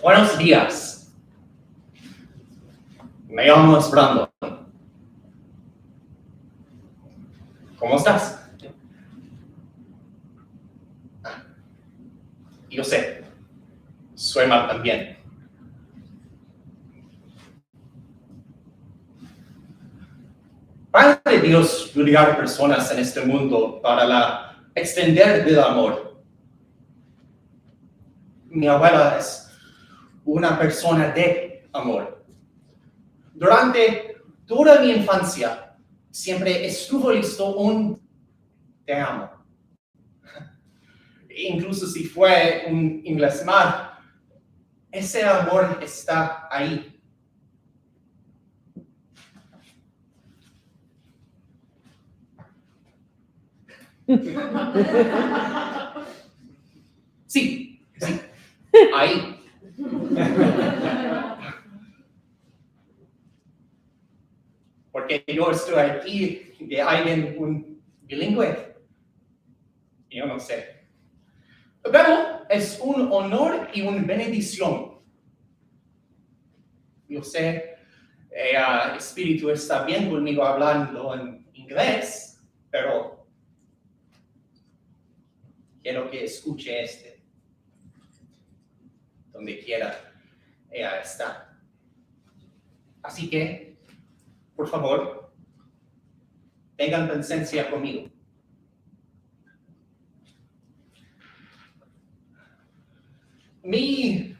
Buenos días. Me llamo Brandon. ¿Cómo estás? Yo sé, soy mal también. Padre Dios ayudar personas en este mundo para extender el amor. Mi abuela es una persona de amor. Durante toda mi infancia, siempre estuvo listo un te amo. Incluso si fue un inglés mal, ese amor está ahí. Sí, ahí. Porque yo estoy aquí de alguien un bilingüe. Yo no sé. Pero es un honor y una bendición. Yo sé, el Espíritu está bien conmigo hablando en inglés, pero quiero que escuche donde quiera ella está. Así que, por favor, tengan paciencia conmigo. Mi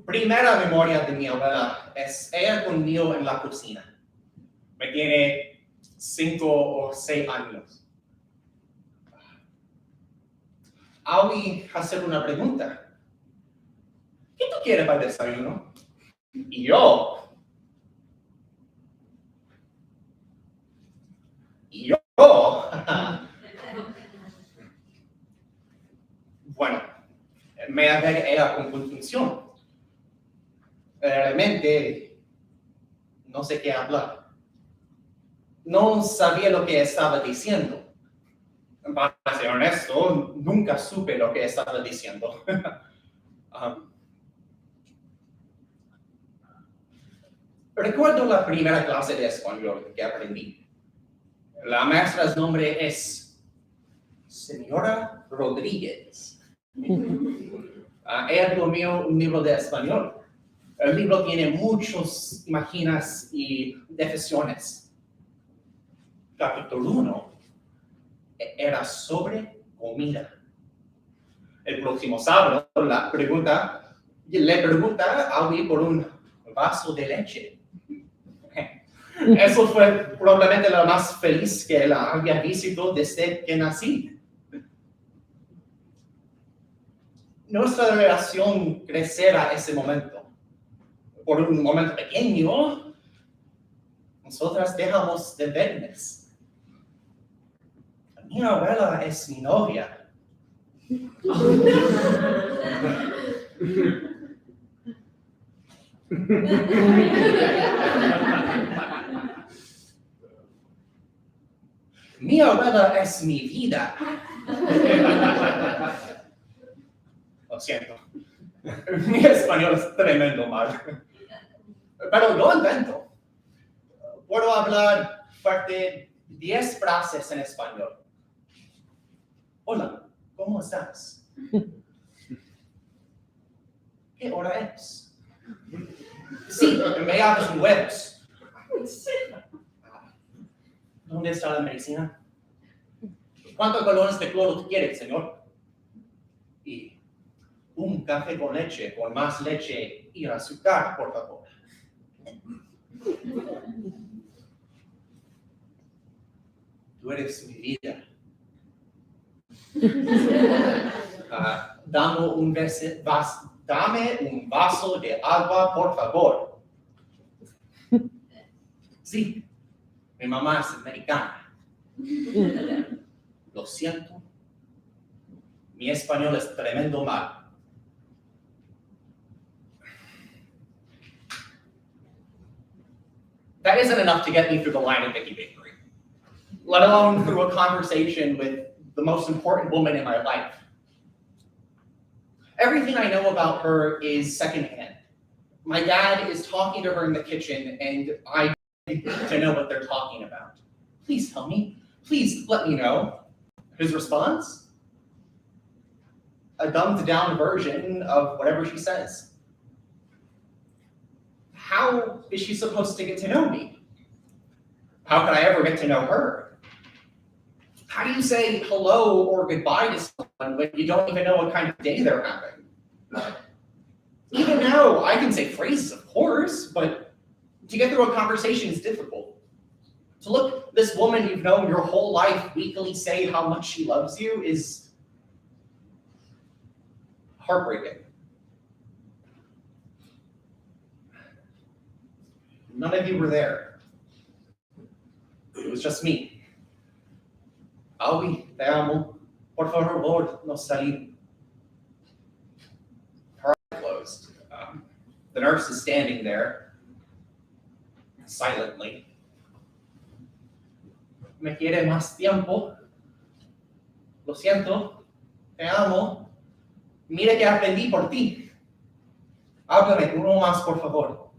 primera memoria de mi abuela es ella conmigo en la cocina. Me tiene 5 o 6 años. Voy a hacer una pregunta. ¿Qué tú quieres para el desayuno? Y yo. Bueno, me agarré ella con confusión. Realmente, no sé qué hablar. No sabía lo que estaba diciendo. Para ser honesto, nunca supe lo que estaba diciendo. Recuerdo la primera clase de español que aprendí. La maestra nombre es Señora Rodríguez. Ella dio mío un libro de español. El libro tiene muchas imágenes y definiciones. Capítulo 1 era sobre comida. El próximo sábado le pregunta a alguien por un vaso de leche. Eso fue probablemente lo más feliz que la había visto desde que nací. Nuestra relación crecerá a ese momento. Por un momento pequeño, nosotras dejamos de vernos. Mi abuela es mi novia. Mi abuela es mi vida. Lo siento. Mi español es tremendo mal. Pero lo intento. Puedo hablar fuerte 10 frases en español. Hola, ¿cómo estás? ¿Qué hora es? Sí, me hagas huevos. ¿Dónde está la medicina? ¿Cuántos galones de cloro tú quieres, señor? Y un café con leche, con más leche y azúcar, por favor. Tú eres mi vida. Dame un vaso de agua, por favor. Sí, mi mamá es americana. Lo siento. Mi español es tremendo mal. That isn't enough to get me through the line at Mickey Bakery, let alone through a conversation with the most important woman in my life. Everything I know about her is secondhand. My dad is talking to her in the kitchen, and I need to know what they're talking about. Please tell me. Please let me know. His response? A dumbed down version of whatever she says. How is she supposed to get to know me? How can I ever get to know her? How do you say hello or goodbye to someone when you don't even know what kind of day they're having? Even now, I can say phrases, of course, but to get through a conversation is difficult. To look this woman you've known your whole life weekly say how much she loves you is heartbreaking. None of you were there. It was just me. Aui, te amo. Por favor, no salir. Her eyes closed. The nurse is standing there, silently. Me quiere más tiempo. Lo siento. Te amo. Mira que aprendí por ti. Háblame uno más, por favor.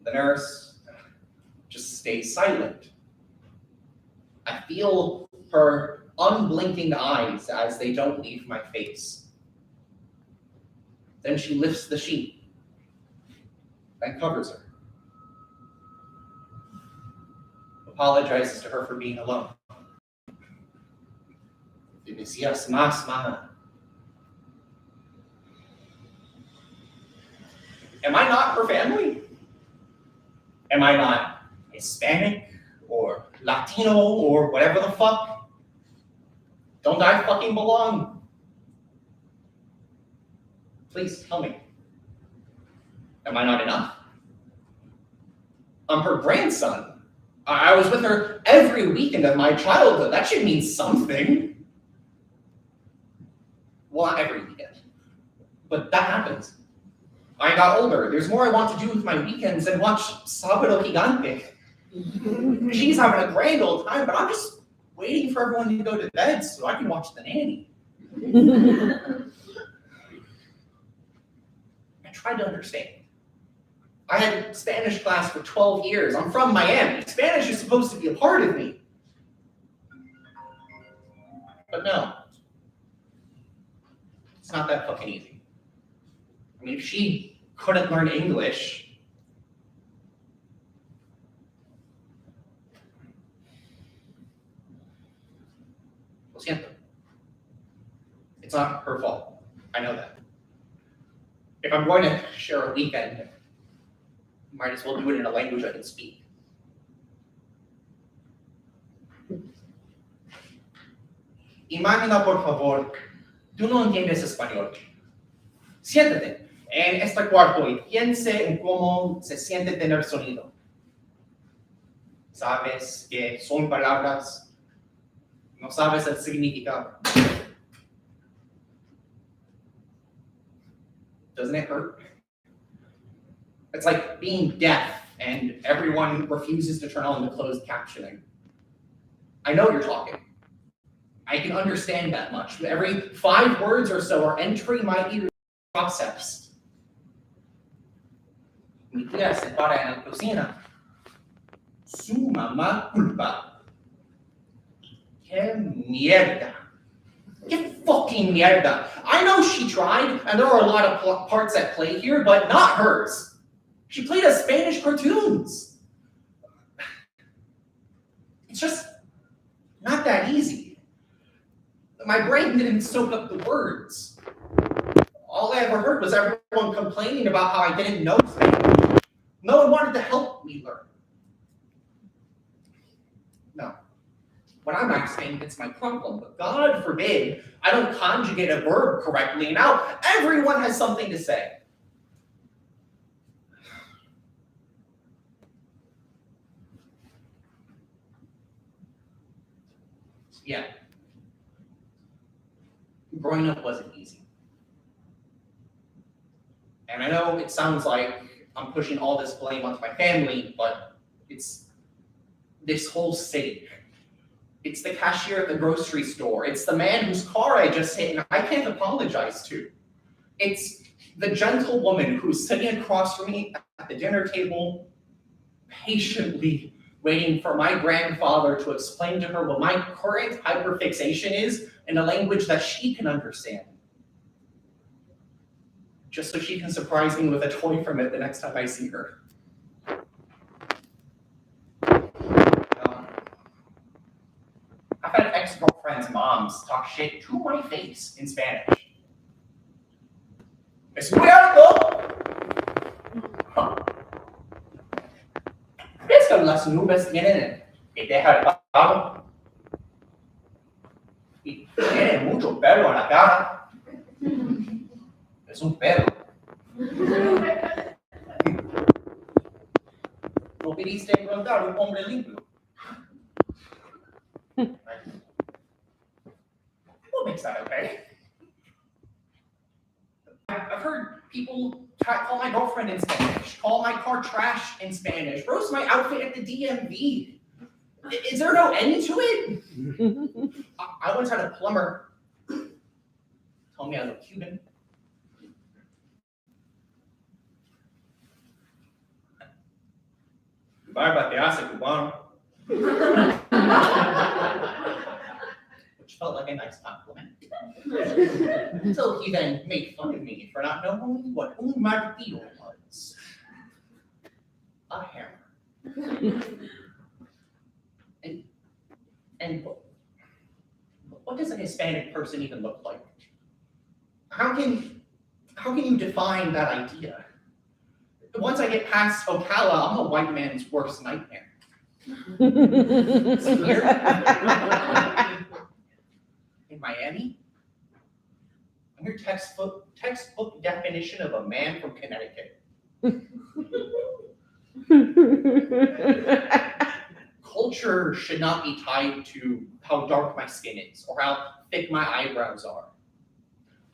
The nurse just stays silent. I feel her unblinking eyes as they don't leave my face. Then she lifts the sheet and covers her. Apologizes to her for being alone. Te decías más, mana. Am I not her family? Am I not Hispanic or Latino or whatever the fuck? Don't I fucking belong? Please tell me. Am I not enough? I'm her grandson. I was with her every weekend of my childhood. That should mean something. Well, not every weekend, but that happens. I got older. There's more I want to do with my weekends than watch Sábado Gigante. She's having a grand old time, but I'm just waiting for everyone to go to bed so I can watch The Nanny. I tried to understand. I had Spanish class for 12 years. I'm from Miami. Spanish is supposed to be a part of me. But no. It's not that fucking easy. I mean, if she couldn't learn English, lo siento. It's not her fault. I know that. If I'm going to share a weekend, I might as well do it in a language I can speak. Imagina, por favor, tú no entiendes español. Siéntate en este cuarto y piense en cómo se siente tener sonido. Sabes que son palabras, no sabes el significado. Doesn't it hurt? It's like being deaf and everyone refuses to turn on the closed captioning. I know you're talking. I can understand that much. But every 5 words or so are entering my ears processed. Mi tía se para en la cocina. Su mamá culpa. ¡Qué mierda! ¡Qué fucking mierda! I know she tried, and there are a lot of parts at play here, but not hers. She played as Spanish cartoons. It's just not that easy. My brain didn't soak up the words. All I ever heard was everyone complaining about how I didn't know Spanish. No one wanted to help me learn. No. When I'm not saying it's my problem, but God forbid I don't conjugate a verb correctly. Now everyone has something to say. Yeah. Growing up wasn't easy. And I know it sounds like I'm pushing all this blame onto my family, but it's this whole city. It's the cashier at the grocery store. It's the man whose car I just hit and I can't apologize to. It's the gentle woman who's sitting across from me at the dinner table, patiently waiting for my grandfather to explain to her what my current hyperfixation is in a language that she can understand. Just so she can surprise me with a toy from it the next time I see her. I've had ex-girlfriends' moms talk shit to my face in Spanish. Es muy alto. ¿Ves que las nubes tienen que dejar el pavo? Y tiene mucho pelo en la cara. Es un perro. No pediste encontrar un hombre limpio. What makes that okay? I've heard people call my girlfriend in Spanish, call my car trash in Spanish, roast my outfit at the DMV. Is there no end to it? I once had a plumber tell me I look Cuban. Barba te hace cubano. Which felt like a nice compliment. Until he then made fun of me for not knowing what un martillo was. A hammer. And what does a Hispanic person even look like? How can you define that idea? Once I get past Ocala, I'm a white man's worst nightmare. Here, in Miami, I'm your textbook definition of a man from Connecticut. Culture should not be tied to how dark my skin is or how thick my eyebrows are.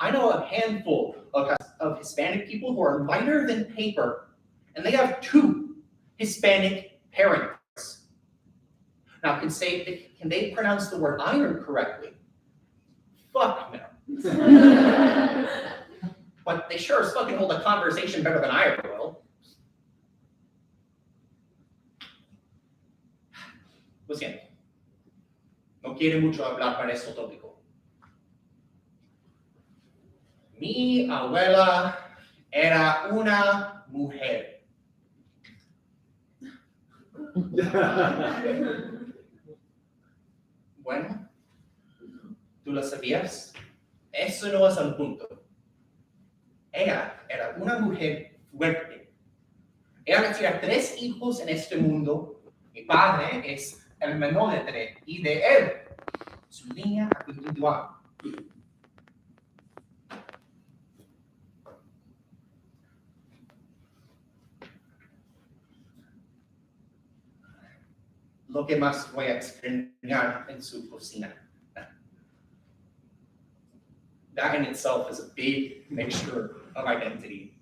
I know a handful of Hispanic people who are lighter than paper, and they have 2 Hispanic parents. Now, can they pronounce the word iron correctly? Fuck no. But they sure as fucking hold a conversation better than I ever will. Lo siento. No quiere mucho hablar para este tópico. Mi abuela era una mujer. Bueno, ¿tú lo sabías? Eso no es el punto. Ella era una mujer fuerte. Ella tenía 3 hijos en este mundo. Mi padre es el menor de 3 y de él, su línea individual. Lo que más voy a extrañar en su cocina. That in itself is a big mixture of identity.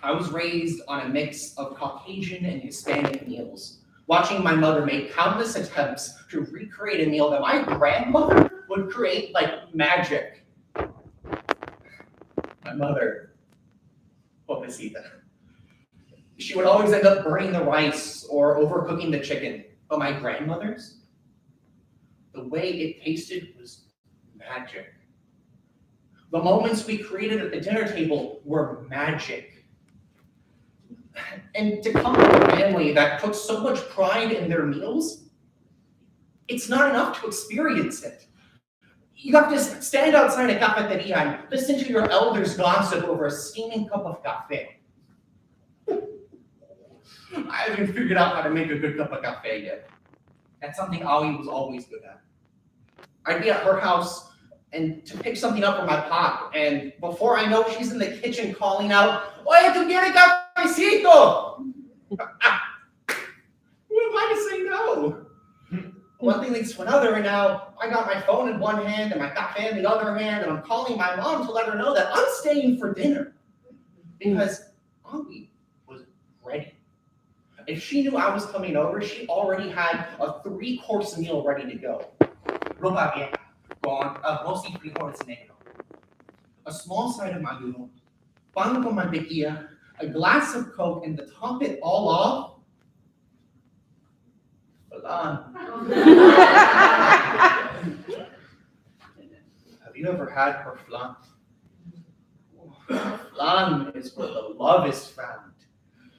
I was raised on a mix of Caucasian and Hispanic meals, watching my mother make countless attempts to recreate a meal that my grandmother would create like magic. My mother, pobrecita. She would always end up burning the rice or overcooking the chicken. But my grandmother's, the way it tasted was magic. The moments we created at the dinner table were magic. And to come from a family that took so much pride in their meals, it's not enough to experience it. You have to stand outside a cafeteria and listen to your elders gossip over a steaming cup of cafe. I haven't figured out how to make a good cup of cafe yet. That's something Ali was always good at. I'd be at her house and to pick something up from my pot, and before I know, she's in the kitchen calling out, "Oye, tú quieres cafecito?" Who am I to say no? One thing leads to another, and now I got my phone in one hand and my cafe in the other hand, and I'm calling my mom to let her know that I'm staying for dinner because Ali was ready. If she knew I was coming over, she already had a 3-course meal ready to go. Ropa vieja con arroz y frijoles negro, a small side of maduro, pan con mantequilla, a glass of Coke, and to top it all off, Flan. Have you ever had her flan? Flan is where the love is found.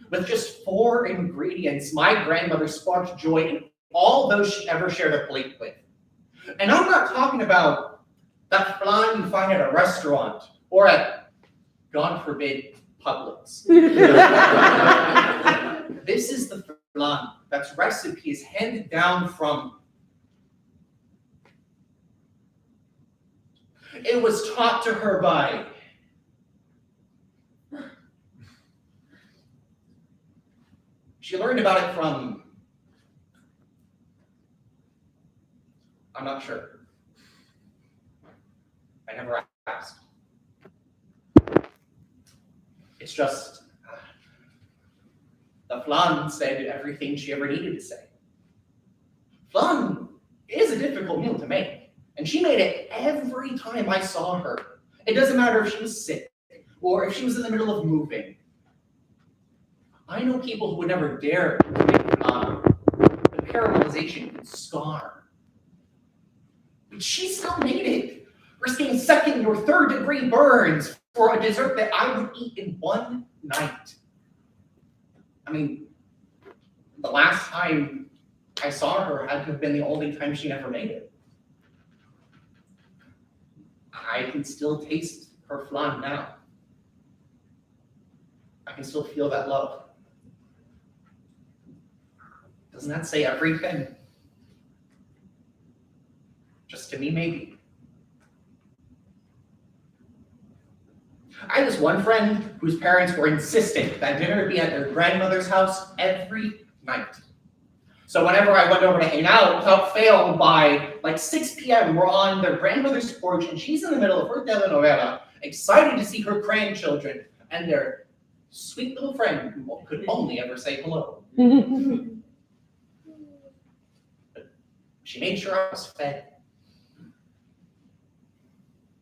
With just 4 ingredients, my grandmother sparked joy in all those she ever shared a plate with. And I'm not talking about that flan you find at a restaurant or at, God forbid, Publix. This is the flan that's recipe is handed down from. It was taught to her by. She learned about it from. I'm not sure. I never asked. It's just the flan said everything she ever needed to say. Flan is a difficult meal to make, and she made it every time I saw her. It doesn't matter if she was sick or if she was in the middle of moving. I know people who would never dare to make flan. The caramelization could scar. But she still made it, risking 2nd or 3rd degree burns for a dessert that I would eat in one night. I mean, the last time I saw her had to have been the only time she ever made it. I can still taste her flan now. I can still feel that love. Doesn't that say everything? Just to me, maybe. I had this one friend whose parents were insistent that dinner be at their grandmother's house every night. So whenever I went over to hang out, without fail, by like 6 p.m., we're on their grandmother's porch, and she's in the middle of her telenovela, excited to see her grandchildren and their sweet little friend who could only ever say hello. But she made sure I was fed.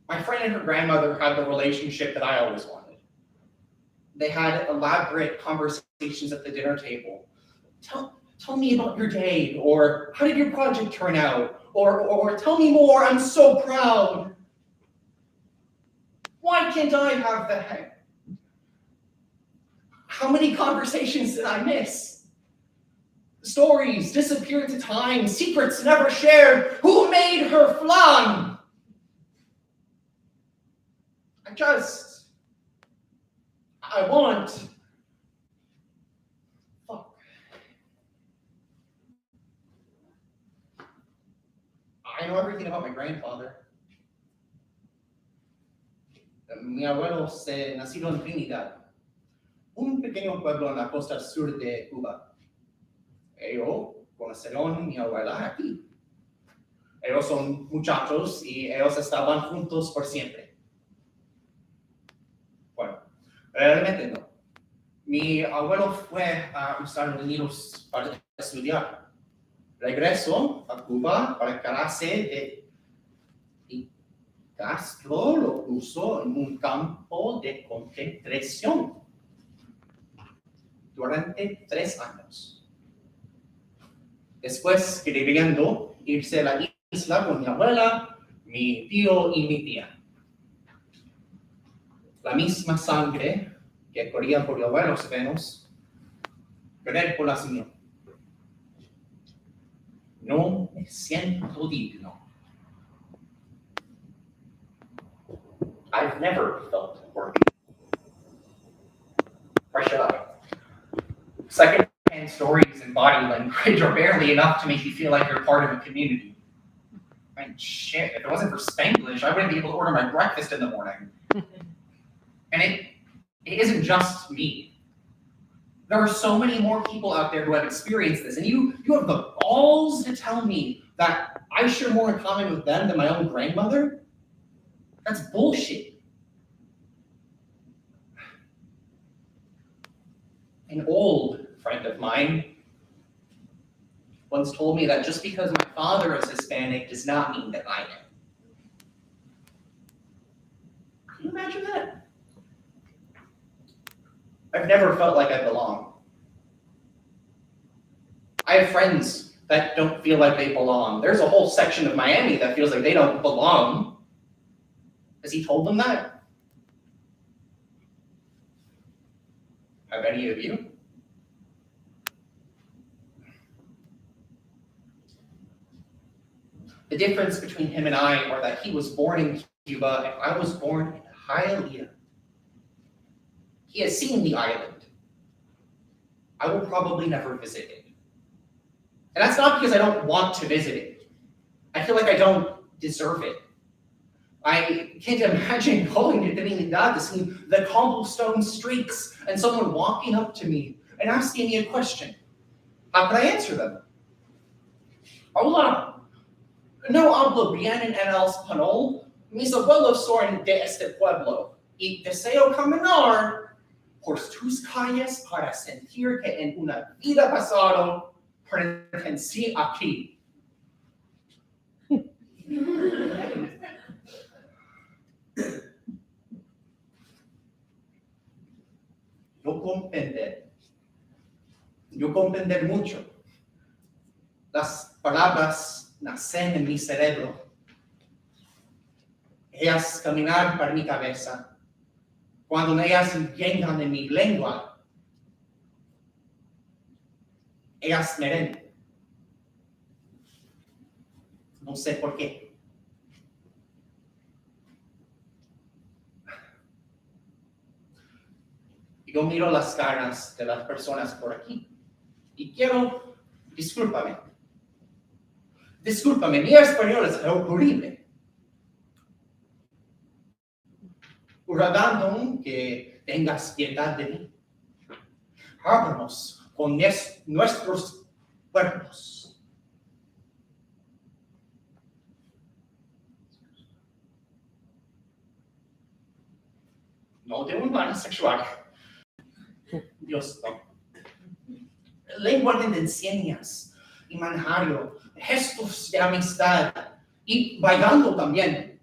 My friend and her grandmother had the relationship that I always wanted. They had elaborate conversations at the dinner table. Tell me about your day, or how did your project turn out, or tell me more, I'm so proud. Why can't I have that? How many conversations did I miss? Stories disappeared to time, secrets never shared. Who made her flan? I want. Fuck. I know everything about my grandfather. Mi abuelo se nació en Trinidad, un pequeño pueblo en la costa sur de Cuba. Ellos conocieron a mi abuela aquí. Ellos son muchachos y ellos estaban juntos por siempre. Bueno, realmente no. Mi abuelo fue a Estados Unidos para estudiar. Regresó a Cuba para casarse y Castro lo puso en un campo de concentración durante 3 años. Después queriendo irse a la isla con mi abuela, mi tío y mi tía. La misma sangre que corría por mi abuelos venos, correr por las mías. No me siento digno. I've never felt worthy. Or should I? Second-hand stories and body language are barely enough to make you feel like you're part of a community. I mean, shit, if it wasn't for Spanglish, I wouldn't be able to order my breakfast in the morning. And it isn't just me. There are so many more people out there who have experienced this, and you have the balls to tell me that I share more in common with them than my own grandmother? That's bullshit. An old friend of mine once told me that just because my father is Hispanic does not mean that I am. Can you imagine that? I've never felt like I belong. I have friends that don't feel like they belong. There's a whole section of Miami that feels like they don't belong. Has he told them that? Have any of you? The difference between him and I are that he was born in Cuba and I was born in Hialeah. He has seen the island. I will probably never visit it. And that's not because I don't want to visit it. I feel like I don't deserve it. I can't imagine going to Trinidad to see the cobblestone streets and someone walking up to me and asking me a question. How can I answer them? Hola, no hablo bien en el español. Mis abuelos son de este pueblo y deseo caminar por tus calles para sentir que en una vida pasada pertenecí aquí. Yo comprender mucho. Las palabras nacen en mi cerebro. Ellas caminan por mi cabeza. Cuando ellas llegan en mi lengua, ellas me ven. No sé por qué. Yo miro las caras de las personas por aquí y quiero, discúlpame, mi español es horrible. Rogando que tengas piedad de mí. Háblanos con nuestros cuerpos. No de un plan sexual. Dios no. Lengua de señas, imaginario, gestos de amistad y bailando también.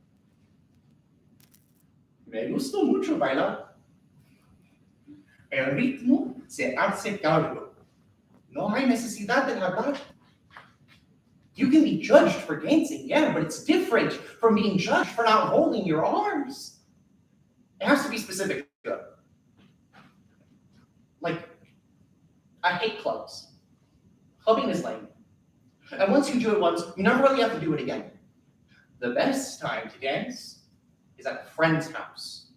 Me gustó mucho bailar. El ritmo se hace cargo. No hay necesidad de hablar. You can be judged for dancing, yeah, but it's different from being judged for not holding your arms. It has to be specific. Like, I hate clubs. Clubbing is lame. And once you do it once, you never really have to do it again. The best time to dance is at a friend's house.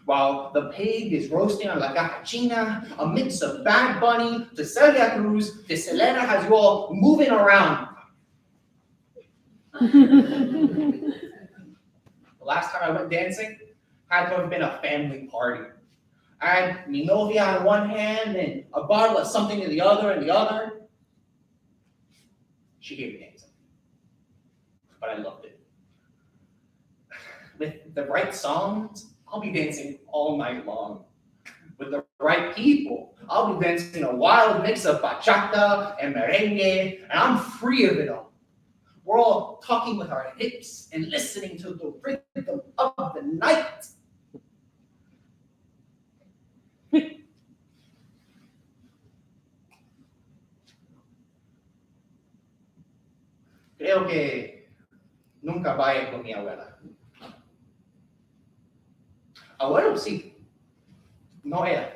While the pig is roasting on la gallina, a mix of Bad Bunny, to Celia Cruz, to Selena has you all moving around. The last time I went dancing had to have been a family party. I had mi novia on one hand and a bottle of something in the other and the other. She gave me dancing, but I loved it. With the right songs, I'll be dancing all night long. With the right people, I'll be dancing a wild mix of bachata and merengue, and I'm free of it all. We're all talking with our hips and listening to the rhythm of the night. Creo que nunca vaya con mi abuela. Abuelo, sí. No ella.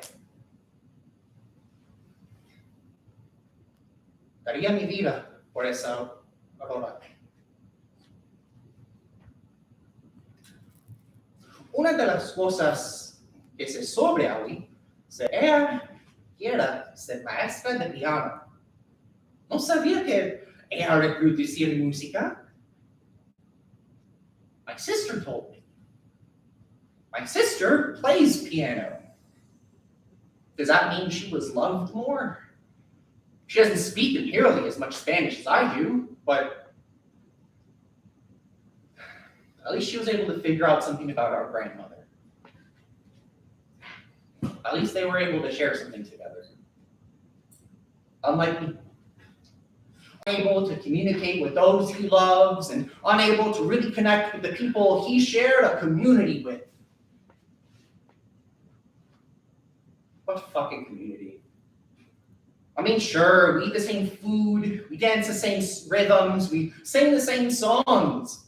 Daría mi vida por esa aurora. Una de las cosas que se sobre hoy es que ella quiera ser maestra de piano. No sabía que ella reproducía música. My sister told me. My sister plays piano. Does that mean she was loved more? She doesn't speak nearly as much Spanish as I do, but at least she was able to figure out something about our grandmother. At least they were able to share something together. unlike me. Unable to communicate with those he loves and unable to really connect with the people he shared a community with. What fucking community? I mean, sure, we eat the same food, we dance the same rhythms, we sing the same songs.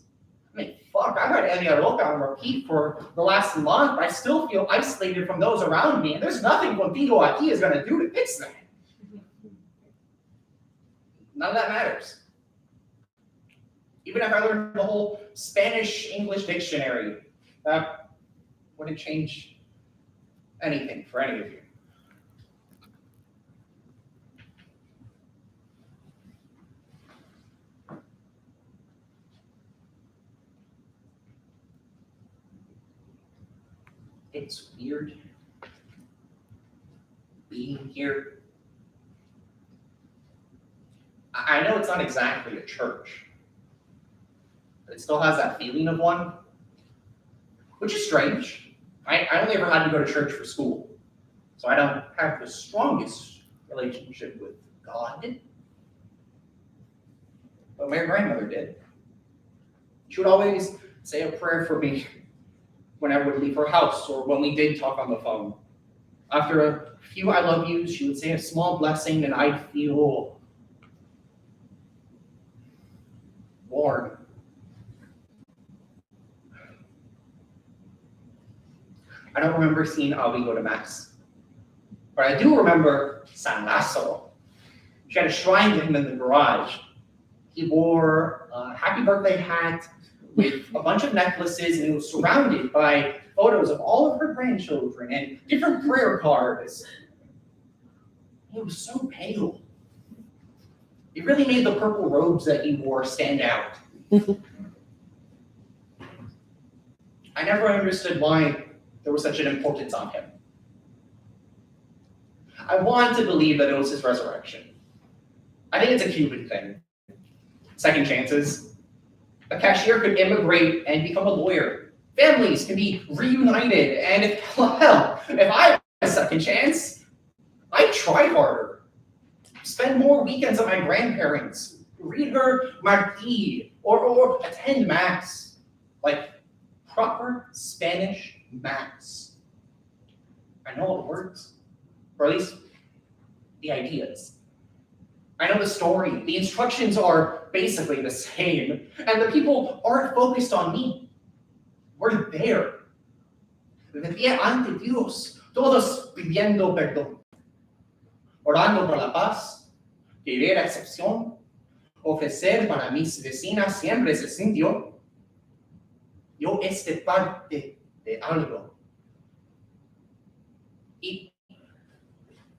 I mean, fuck, I heard Elia Roca on repeat for the last month, but I still feel isolated from those around me, and there's nothing Contigo Aquí is gonna do to fix that. None of that matters. Even if I learned the whole Spanish-English dictionary, that wouldn't change anything for any of you. It's weird being here. I know it's not exactly a church, but it still has that feeling of one, which is strange. I only ever had to go to church for school, so I don't have the strongest relationship with God. But my grandmother did. She would always say a prayer for me when I would leave her house or when we did talk on the phone. After a few I love yous, she would say a small blessing and I'd feel warm. I don't remember seeing Albie go to Mass, but I do remember San Lasso. She had a shrine to him in the garage. He wore a happy birthday hat with a bunch of necklaces, and it was surrounded by photos of all of her grandchildren and different prayer cards. He was so pale. It really made the purple robes that he wore stand out. I never understood why there was such an importance on him. I want to believe that it was his resurrection. I think it's a Cuban thing. Second chances. A cashier could immigrate and become a lawyer. Families can be reunited, and if I had a second chance, I'd try harder. Spend more weekends at my grandparents', read her Martí, or attend Mass, like proper Spanish Mass. I know all the words, or at least the ideas. I know the story. The instructions are basically the same, and the people aren't focused on me. We're there. De pie ante Dios, todos pidiendo perdón. Orando por la paz, querer excepción, ofrecer para mis vecinas siempre se sintió. Yo esté parte de algo. Y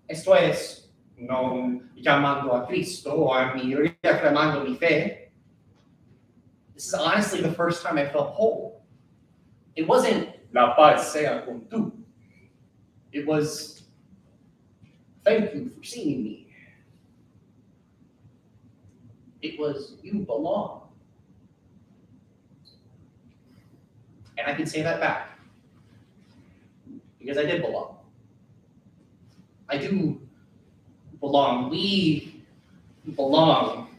esto es no llamando a Cristo or me reafirmando mi fe. This is honestly the first time I felt whole. It wasn't la paz sea con tú. It was thank you for seeing me. It was you belong. And I can say that back. Because I did belong. I do belong. We belong.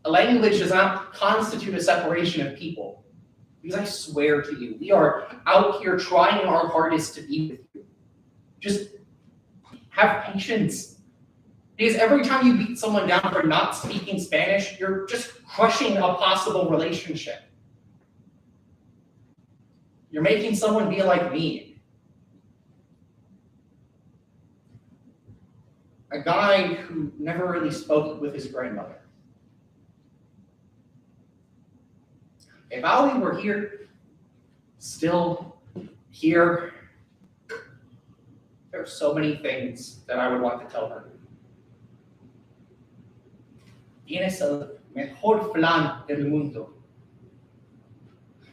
A language does not constitute a separation of people. Because I swear to you, we are out here trying our hardest to be with you. Just have patience. Because every time you beat someone down for not speaking Spanish, you're just crushing a possible relationship. You're making someone be like me. A guy who never really spoke with his grandmother. If Ali were here, still here, there are so many things that I would want to tell her. Tienes el mejor flan del mundo.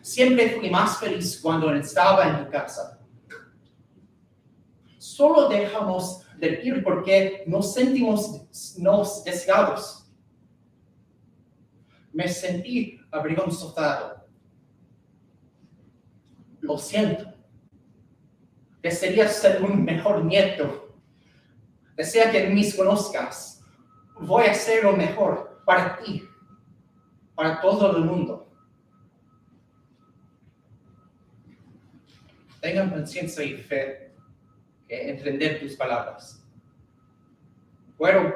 Siempre fui más feliz cuando estaba en tu casa. Solo dejamos de ir porque nos sentimos deseados. Me sentí avergonzado. Lo siento. Desearía ser un mejor nieto. Desea que me conozcas. voy a hacer lo mejor para ti, para todo el mundo. Tengan conciencia y fe en entender tus palabras. Bueno,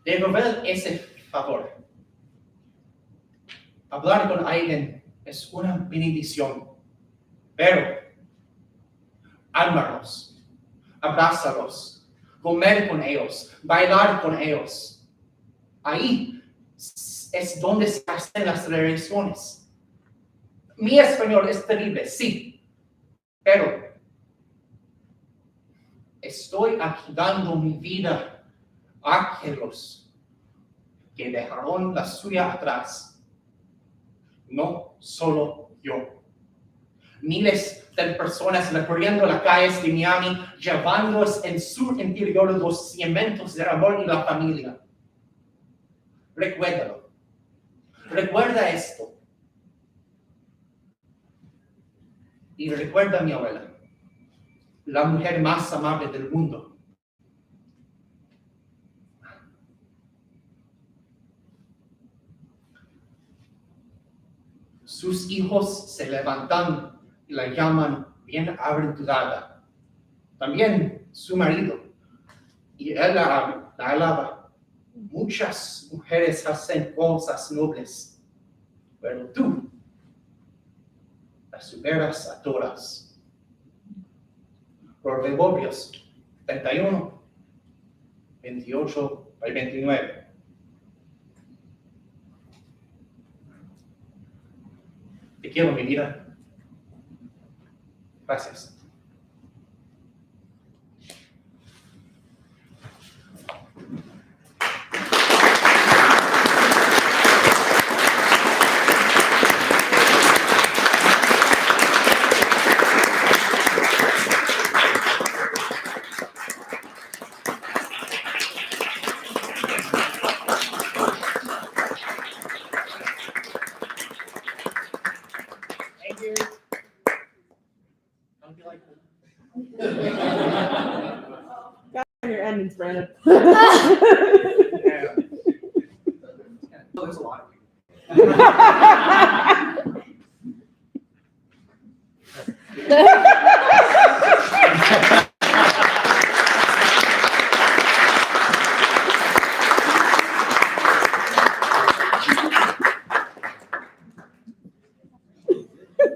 devolver ese favor. Hablar con alguien es una bendición, pero ámalos, abrázalos, comer con ellos, bailar con ellos. Ahí es donde se hacen las relaciones. Mi español es terrible, sí, pero estoy aquí dando mi vida a aquellos que dejaron la suya atrás. No solo yo. Miles de personas recorriendo las calles de Miami, llevándolos en su interior los cimientos del amor y la familia. Recuérdalo. Recuerda esto. Y recuerda a mi abuela, la mujer más amable del mundo. Sus hijos se levantan y la llaman bien aventurada. También su marido. Y él la alaba. Muchas mujeres hacen cosas nobles, pero tú las superas a todas. Proverbios 31, 28 al 29. Te quiero, mi vida. Gracias. Your endings, Brandon. Yeah. There's a lot of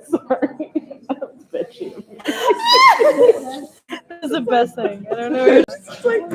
Sorry. That's the best thing. I don't know. It's like